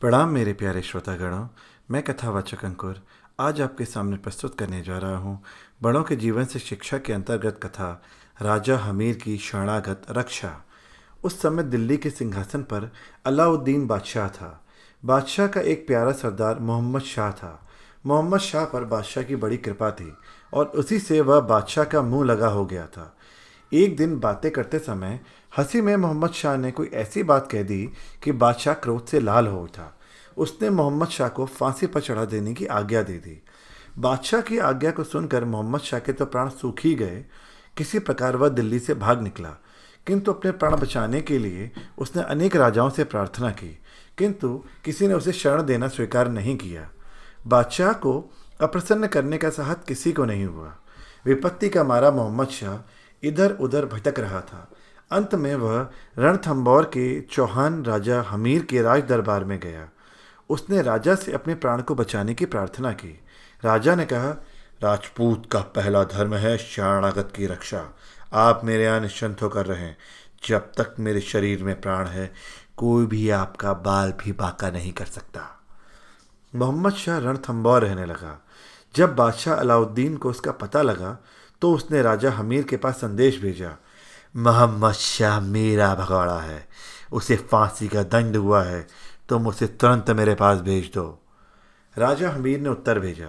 प्रणाम मेरे प्यारे श्रोतागणों। मैं कथावाचक अंकुर आज आपके सामने प्रस्तुत करने जा रहा हूँ बड़ों के जीवन से शिक्षा के अंतर्गत कथा राजा हमीर की शरणागत रक्षा। उस समय दिल्ली के सिंहासन पर अलाउद्दीन बादशाह था। बादशाह का एक प्यारा सरदार मोहम्मद शाह था। मोहम्मद शाह पर बादशाह की बड़ी कृपा थी और उसी से वह बादशाह का मुंह लगा हो गया था। एक दिन बातें करते समय हंसी में मोहम्मद शाह ने कोई ऐसी बात कह दी कि बादशाह क्रोध से लाल हो उठा। उसने मोहम्मद शाह को फांसी पर चढ़ा देने की आज्ञा दे दी। बादशाह की आज्ञा को सुनकर मोहम्मद शाह के तो प्राण सूख ही गए। किसी प्रकार वह दिल्ली से भाग निकला, किंतु अपने प्राण बचाने के लिए उसने अनेक राजाओं से प्रार्थना की, किंतु किसी ने उसे शरण देना स्वीकार नहीं किया। बादशाह को अप्रसन्न करने का साहस किसी को नहीं हुआ। विपत्ति का मारा मोहम्मद शाह इधर उधर भटक रहा था। अंत में वह रणथंभौर के चौहान राजा हमीर के राज दरबार में गया। उसने राजा से अपने प्राण को बचाने की प्रार्थना की। राजा ने कहा, राजपूत का पहला धर्म है शरणागत की रक्षा। आप मेरे यहाँ निश्चिंत होकर रहें। जब तक मेरे शरीर में प्राण है कोई भी आपका बाल भी बांका नहीं कर सकता। मोहम्मद शाह रणथंभौर रहने लगा। जब बादशाह अलाउद्दीन को उसका पता लगा तो उसने राजा हमीर के पास संदेश भेजा, मोहम्मद शाह मेरा भगोड़ा है, उसे फांसी का दंड हुआ है, तुम उसे तुरंत मेरे पास भेज दो। राजा हमीर ने उत्तर भेजा,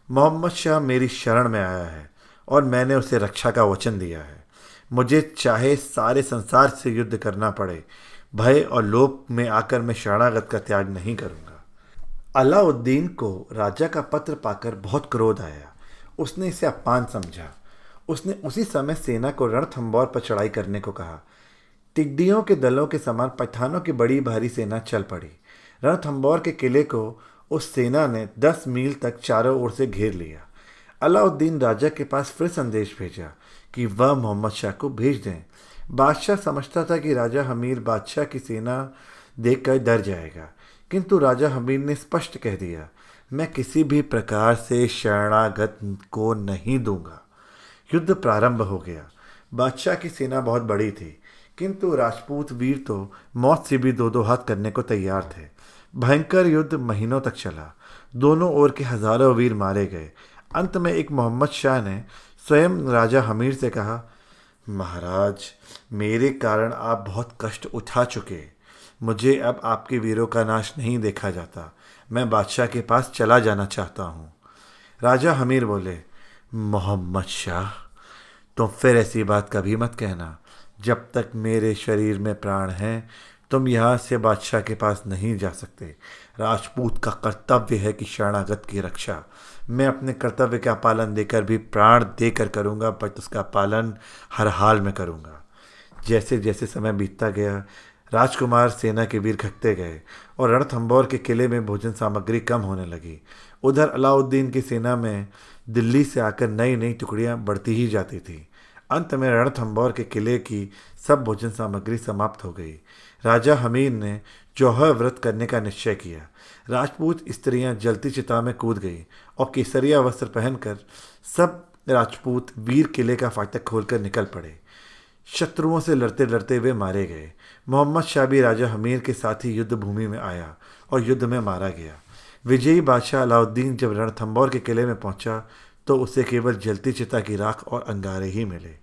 मोहम्मद शाह मेरी शरण में आया है और मैंने उसे रक्षा का वचन दिया है। मुझे चाहे सारे संसार से युद्ध करना पड़े, भय और लोभ में आकर मैं शरणागत का त्याग नहीं करूंगा। अलाउद्दीन को राजा का पत्र पाकर बहुत क्रोध आया। उसने इसे अपमान समझा। उसने उसी समय सेना को रणथंभौर पर चढ़ाई करने को कहा। टिड्डियों के दलों के समान पठानों की बड़ी भारी सेना चल पड़ी। रणथंभौर के किले को उस सेना ने 10 मील तक चारों ओर से घेर लिया। अलाउद्दीन राजा के पास फिर संदेश भेजा कि वह मोहम्मद शाह को भेज दें। बादशाह समझता था कि राजा हमीर बादशाह की सेना देखकर डर जाएगा, किंतु राजा हमीर ने स्पष्ट कह दिया, मैं किसी भी प्रकार से शरणागत को नहीं दूंगा। युद्ध प्रारंभ हो गया। बादशाह की सेना बहुत बड़ी थी, किंतु राजपूत वीर तो मौत से भी दो दो हाथ करने को तैयार थे। भयंकर युद्ध महीनों तक चला। दोनों ओर के हजारों वीर मारे गए। अंत में एक मोहम्मद शाह ने स्वयं राजा हमीर से कहा, महाराज, मेरे कारण आप बहुत कष्ट उठा चुके। मुझे अब आपके वीरों का नाश नहीं देखा जाता। मैं बादशाह के पास चला जाना चाहता हूँ। राजा हमीर बोले, मोहम्मद शाह, तुम फिर ऐसी बात कभी मत कहना। जब तक मेरे शरीर में प्राण हैं तुम यहाँ से बादशाह के पास नहीं जा सकते। राजपूत का कर्तव्य है कि शरणागत की रक्षा। मैं अपने कर्तव्य का पालन देकर भी प्राण देकर करूँगा, बट उसका पालन हर हाल में करूँगा। जैसे जैसे समय बीतता गया, राजकुमार सेना के वीर घटते गए और रणथंभौर के किले में भोजन सामग्री कम होने लगी। उधर अलाउद्दीन की सेना में दिल्ली से आकर नई नई टुकड़ियां बढ़ती ही जाती थी। अंत में रणथंभौर के किले की सब भोजन सामग्री समाप्त हो गई। राजा हमीर ने जौहर व्रत करने का निश्चय किया। राजपूत स्त्रियां जलती चिता में कूद गई और केसरिया वस्त्र पहनकर सब राजपूत वीर किले का फाटक खोलकर निकल पड़े। शत्रुओं से लड़ते लड़ते वे मारे गए। मोहम्मद शाह भी राजा हमीर के साथ ही युद्ध भूमि में आया और युद्ध में मारा गया। विजयी बादशाह अलाउद्दीन जब रणथंभौर के किले में पहुंचा तो उसे केवल जलती चिता की राख और अंगारे ही मिले।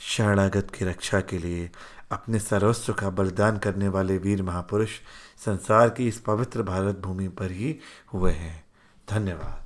शरणागत की रक्षा के लिए अपने सर्वस्व का बलिदान करने वाले वीर महापुरुष संसार की इस पवित्र भारत भूमि पर ही हुए हैं। धन्यवाद।